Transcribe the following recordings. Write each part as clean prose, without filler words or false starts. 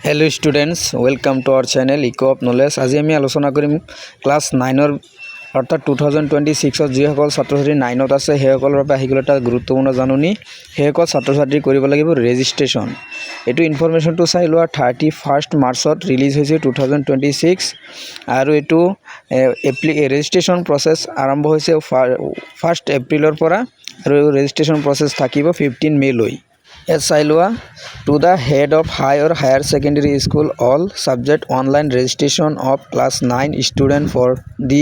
Hello students welcome to our channel echo of knowledge. आज आम आलोचना करिम क्लास 9 अर्थात 2026 जिसकल छात्र छात्री 9 आछे सेসকলৰ বাবে আহিগল এটা গুৰুত্বপূৰ্ণ জাননী। সেসকল ছাত্ৰ ছাত্ৰী কৰিব লাগিব ৰেজিষ্ট্ৰেশ্যন। এইটো ইনফৰমেশ্যনটো চাই লোৱা 31 মাৰ্চত ৰিলিজ হৈছে 2026 আৰু এইটো ৰেজিষ্ট্ৰেশ্যন প্ৰসেছ আৰম্ভ হৈছে 1 এপ্ৰিলৰ পৰা আৰু ৰেজিষ্ট্ৰেশ্যন প্ৰসেছ থাকিব 15 মে লৈ। Sailua to the head of higher secondary school all subject online registration of class 9 student for the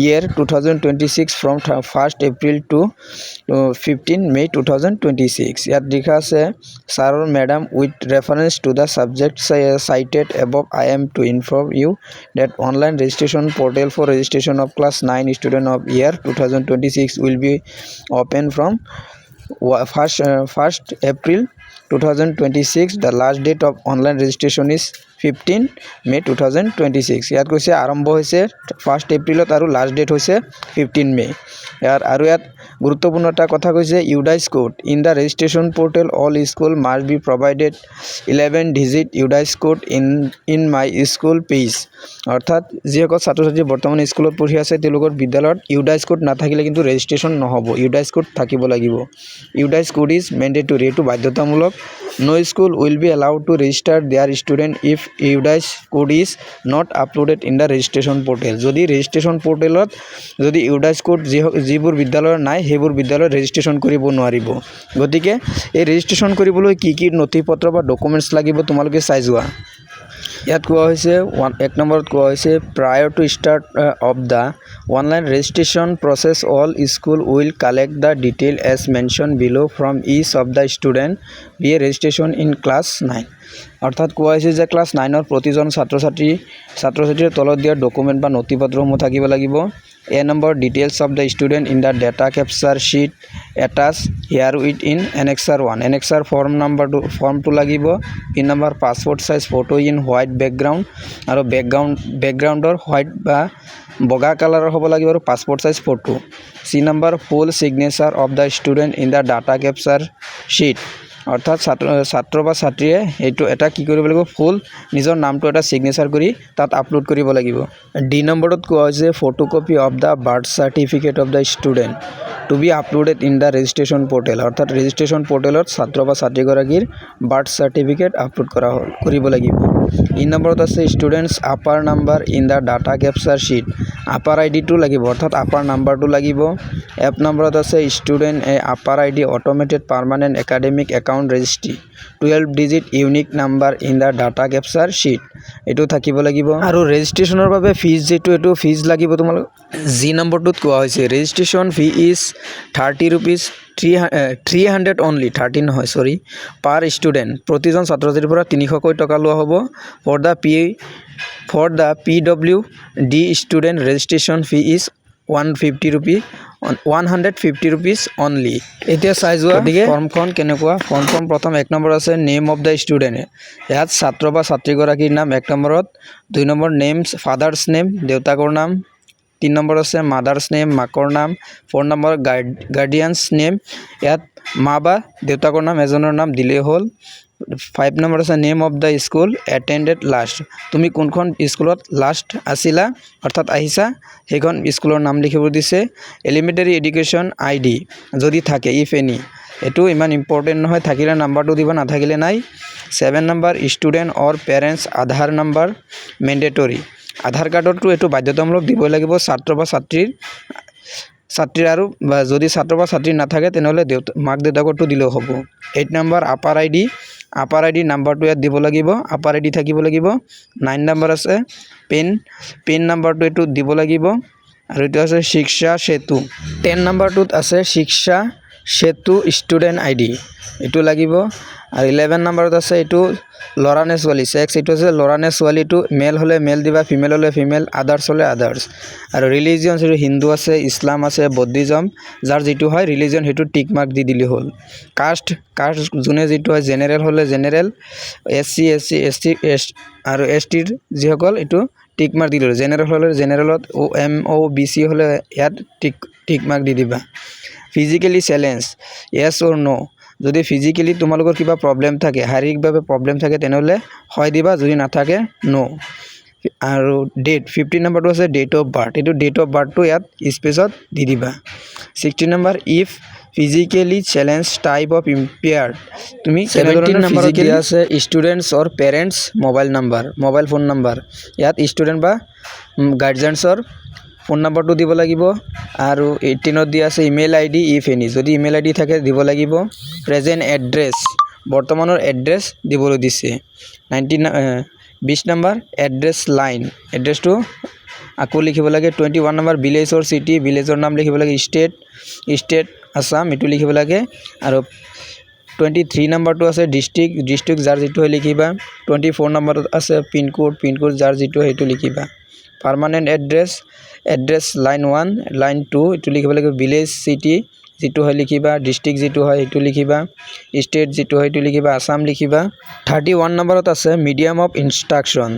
year 2026 from 1st April to 15 May 2026. Yat likha ase sir or madam with reference to the subject cited above I am to inform you that online registration portal for registration of class 9 student of year 2026 will be open from 1st April 2026. The last date of online registration is 15 May 2026. ইয়াত কৈছে আৰম্ভ হৈছে 1st এপ্ৰিলত আৰু last date হৈছে 15 মে। আৰু ইয়াত গুৰুত্বপূৰ্ণ এটা কথা কৈছে UDISE code in the registration portal all school must be provided 11 digit UDISE code in my school page. অৰ্থাৎ যিসকল ছাত্ৰ ছাত্ৰী বৰ্তমান স্কুলত পঢ়ি আছে তেওঁলোকৰ বিদ্যালয়ত ইউডাইচ কোড নাথাকিলে কিন্তু ৰেজিষ্ট্ৰেশ্যন নহ'ব, ইউডাইচ কোড থাকিব লাগিব। ইউডাইচ কোড ইজ মেণ্ডেটৰী, এইটো বাধ্যতামূলক। No school will be allowed to register their student if UDICE code is not uploaded in the registration portal. যদি registration portalত যদি UDICE code যিবোৰ বিদ্যালয়ৰ নাই সেইবোৰ বিদ্যালয়ত ৰেজিষ্ট্ৰেশ্যন কৰিব নোৱাৰিব। গতিকে এই ৰেজিষ্ট্ৰেশ্যন কৰিবলৈ কি কি নথিপত্ৰ বা ডকুমেণ্টছ লাগিব তোমালোকে চাই যোৱা। ইয়াত কোৱা হৈছে 1 নম্বৰত কোৱা হৈছে prior to start of the online registration process all school will collect the detail as mentioned below from each of the student be a registration in class 9। অৰ্থাৎ কোৱা হৈছে যে ক্লাছ 9ৰ প্ৰতিজন ছাত্ৰ ছাত্ৰীৰ তলত দিয়া ডকুমেণ্ট বা নথিপত্ৰসমূহ থাকিব লাগিব। A number details of the student in the data capture sheet attached here with in annexer 1 annexer form 2 লাগিব। B number passport size photo in white background আৰু backgroundৰ white বা বগা কালাৰৰ হ'ব লাগিব আৰু passport size photo। C number full signature of the student in the data capture sheet। অৰ্থাৎ ছাত্ৰ বা ছাত্ৰীয়ে এইটো এটা কি কৰিব লাগিব ফুল নিজৰ নামটো এটা সিগনেচাৰ কৰি তাত আপলোড কৰিব লাগিব। ডি নম্বৰত কোৱা হৈছে photocopy of the birth certificate of the student to be uploaded in the registration portal. অৰ্থাৎ ৰেজিষ্ট্ৰেশ্যন পোৰ্টেলত ছাত্ৰ বা ছাত্ৰীগৰাকীৰ বাৰ্থ চাৰ্টিফিকেট আপলোড কৰিব লাগিব। ই নম্বৰত আছে students upper number in the data capture sheet, upper আইডিটো লাগিব অৰ্থাৎ আপাৰ নাম্বাৰটো লাগিব। এফ নম্বৰত আছে student upper ID automated permanent academic account registry 12 digit unique number in the data capture sheet, এইটো থাকিব লাগিব। আৰু ৰেজিষ্ট্ৰেশ্যনৰ বাবে ফিজ এইটো ফিজ লাগিব তোমালোক। জি নম্বৰটোত কোৱা হৈছে registration fee is 30 rupees 300 only 30 নহয় চৰি পাৰ ষ্টুডেণ্ট। প্ৰতিজন ছাত্ৰ ছাত্ৰীৰ পৰা 300কৈ টকা লোৱা হ'ব। For the PWD student registration fee is 150 rupees only. এতিয়া চাই যোৱা ফৰ্মখন কেনেকুৱা। ফৰ্ম প্ৰথম 1 নম্বৰ আছে নেম অফ দ্য ষ্টুডেণ্ট, ইয়াত ছাত্ৰ বা ছাত্ৰীগৰাকীৰ নাম 1 নম্বৰত। 2 নম্বৰ নেমছ ফাদাৰ্ছ নেম দেউতাকৰ নাম। 3 নম্বৰ আছে মাদাৰ্ছ নেম মাকৰ নাম। 4 নম্বৰ গাৰ্ডিয়ানছ নেম, ইয়াত মা বা দেউতাকৰ নাম এজনৰ নাম দিলেই হ'ল। 5 নম্বৰ আছে name of the school attended last, তুমি কোনখন স্কুলত লাষ্ট আছিলা অৰ্থাৎ আহিছা সেইখন স্কুলৰ নাম লিখিব দিছে। এলিমেণ্টাৰী এডুকেশ্যন ID যদি থাকে ইফ এনি, এইটো ইমান ইম্পৰ্টেণ্ট নহয়, থাকিলে নাম্বাৰটো দিব নাথাকিলে নাই। 7 নম্বৰ ষ্টুডেণ্ট অৰ পেৰেণ্টছ আধাৰ নাম্বাৰ মেণ্ডেটৰী, আধাৰ কাৰ্ডতো এইটো বাধ্যতামূলক দিবই লাগিব ছাত্ৰ বা ছাত্ৰীৰ আৰু যদি ছাত্ৰ বা ছাত্ৰী নাথাকে তেনেহ'লে মাক দেউতাকৰটো দিলেও হ'ব। 8 নম্বৰ আপাৰ আইডি নাম্বাৰটো ইয়াত দিব লাগিব, আপাৰ আইডি থাকিব লাগিব। 9 নম্বৰ আছে পেন নাম্বাৰটো এইটো দিব লাগিব আৰু এইটো আছে শিক্ষা সেতু। 10 নম্বৰটোত আছে শিক্ষা সেতু ষ্টুডেণ্ট ID, এইটো লাগিব। আৰু 11 নম্বৰত আছে এইটো ল'ৰা নে ছোৱালী ছেক্স, এইটো আছে ল'ৰা নে ছোৱালী, এইটো মেল হ'লে মেল দিবা, ফিমেল হ'লে ফিমেল, আদাৰ্ছ হ'লে আদাৰ্ছ। আৰু ৰিলিজিয়ন সেইটো হিন্দু আছে ইছলাম আছে বৌদ্ধিজম, যাৰ যিটো হয় ৰিলিজিয়ন সেইটো টিক মাৰ্ক দি দিলে হ'ল। কাষ্ট যোনে যিটো হয় জেনেৰেল হ'লে জেনেৰেল, SC ST আৰু STৰ যিসকল এইটো টিক মাৰ্ক দি দিলোঁ। জেনেৰেল হ'লে জেনেৰেলত OBC হ'লে ইয়াত টিক মাৰ্ক দি দিবা। ফিজিকেলি চেলেঞ্জ য়েছ অৰ ন', যদি ফিজিক্যালি তোমালোকৰ কিবা প্ৰব্লেম থাকে শাৰীৰিকভাৱে প্ৰব্লেম থাকে তেনেহ'লে হয় দিবা যদি নাথাকে নো আৰু ডেট 15 নম্বৰটো আছে ডেট অফ বাৰ্থ এইটো ডেট অফ বাৰ্থটো ইয়াত স্পেচত দি দিবা 16 নম্বৰ if physically challenge type of impaired তুমি 17 নম্বৰত দিয়া আছে students or parents mobile phone number ইয়াত ষ্টুডেণ্ট বা গাৰ্জেন্সৰ ফোন নম্বৰটো দিব লাগিব আৰু 18ত দিয়া আছে ইমেইল আইডি ইফ এনি যদি ইমেইল আইডি থাকে দিব লাগিব প্ৰেজেন্ট এড্ৰেছ বৰ্তমানৰ এড্ৰেছ দিবলৈ দিছে 20 নম্বৰ এড্ৰেছ লাইন এড্ৰেছটো আকৌ লিখিব লাগে 21 নম্বৰ ভিলেজ অৰ সিটি ভিলেজৰ নাম লিখিব লাগে ষ্টেট আসাম এটো লিখিব লাগে আৰু 23 নম্বৰটো আছে ডিস্ট্ৰিক্ট যাৰ যেটো হয় লিখিবা 24 নম্বৰত আছে পিন কোড যাৰ যেটো হয় এটো লিখিবা পাৰ্মানেন্ট এড্ৰেছ লাইন 1 লাইন 2 এটো লিখিব লাগে ভিলেজ সিটি যেটো হয় লিখিবা ডিস্ট্ৰিক্ট যেটো হয় এটো লিখিবা ষ্টেট যেটো হয় এটো লিখিবা আসাম লিখিবা 31 নম্বৰত আছে মিডিয়াম অফ ইনষ্ট্ৰাকচন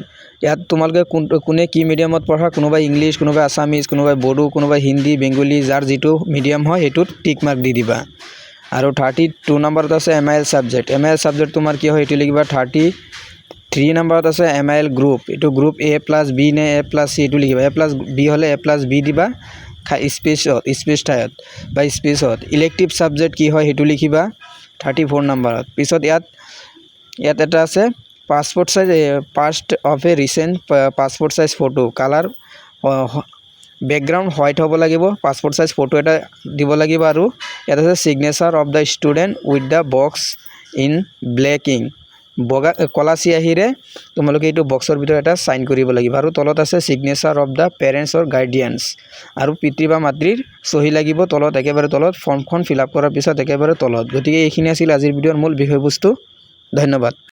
ইয়াত তোমালকে কোনে কি মিডিয়ামত পঢ়া কোনোবা ইংলিশ কোনোবা আসামিজ কোনোবা বড়ো কোনোবা হিন্দী বেঙ্গলী যাৰ যেটো মিডিয়াম হয় এটোত টিক মাৰ্ক দি দিবা আৰু 32 নম্বৰত আছে এমআইএল সাবজেক্ট তোমাৰ কি হয় এটো লিখিবা 33 নম্বৰত আছে এমআইএল গ্ৰুপ এটো গ্ৰুপ A + B নে A + C এটো লিখিবা A + B হলে A + B দিবা স্পেচ ঠাইত বা স্পেচত ইলেক্টিভ সাবজেক্ট কি হয় হেতু লিখিবা 34 নম্বৰত পিছত ইয়াত এটা আছে passport size past of a recent passport size photo colour background white হ'ব লাগিব পাসপোর্ট সাইজ ফটো এটা দিব লাগিব আৰু ইয়াত আছে signature of the student with the box in blacking বগা কলা চিয়াহিৰে তোমালোকে এইটো বক্সৰ ভিতৰত এটা সাইন কৰিব লাগিব আৰু তলত আছে সিগনেচাৰ অফ দ্য পেৰেণ্টছ অৰ গাৰ্ডিয়ানছ আৰু পিতৃ বা মাতৃৰ সহি লাগিব তলত একেবাৰে তলত ফৰ্মখন ফিল আপ কৰাৰ পিছত একেবাৰে তলত গতিকে এইখিনি আছিল আজিৰ ভিডিঅ'ৰ মূল বিষয়বস্তু ধন্যবাদ।